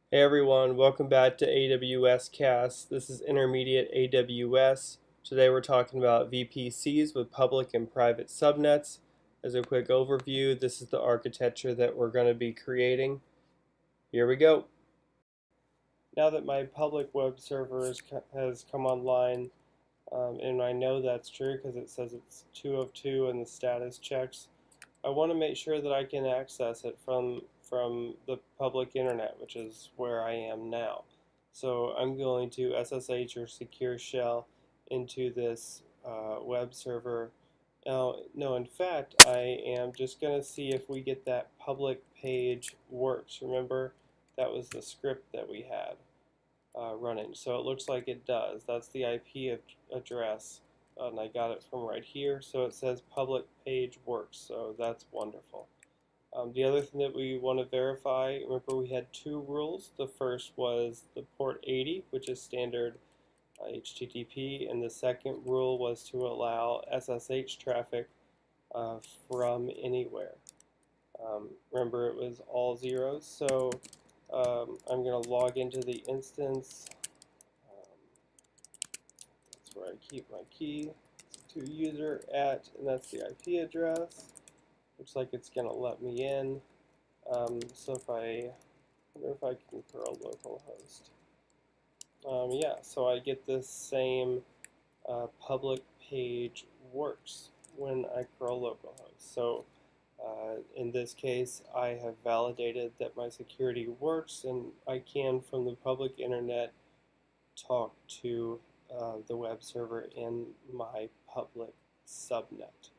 Hey everyone, welcome back to AWS Cast. This is Intermediate AWS. Today we're talking about VPCs with public and private subnets. As a quick overview, this is the architecture that we're going to be creating. Here we go. Now that my public web server has come online, and I know that's true because it says it's 2 of 2 in the status checks, I want to make sure that I can access it from the public internet, which is where I am now. So I'm going to SSH or secure shell into this web server. Now, no, in fact, I am just going to see if we get that public page works. Remember, that was the script that we had running. So it looks like it does. That's the IP address, and I got it from right here. So it says public page works, so that's wonderful. The other thing that we want to verify, remember we had two rules. The first was the port 80, which is standard HTTP, and the second rule was to allow SSH traffic from anywhere. Remember, it was all zeros, so I'm going to log into the instance. That's where I keep my key. To user at, and that's the IP address. Looks like it's going to let me in. So if I wonder if I can curl localhost. Yeah, so I get this same public page works when I curl localhost. So in this case, I have validated that my security works, and I can, from the public internet, talk to the web server in my public subnet.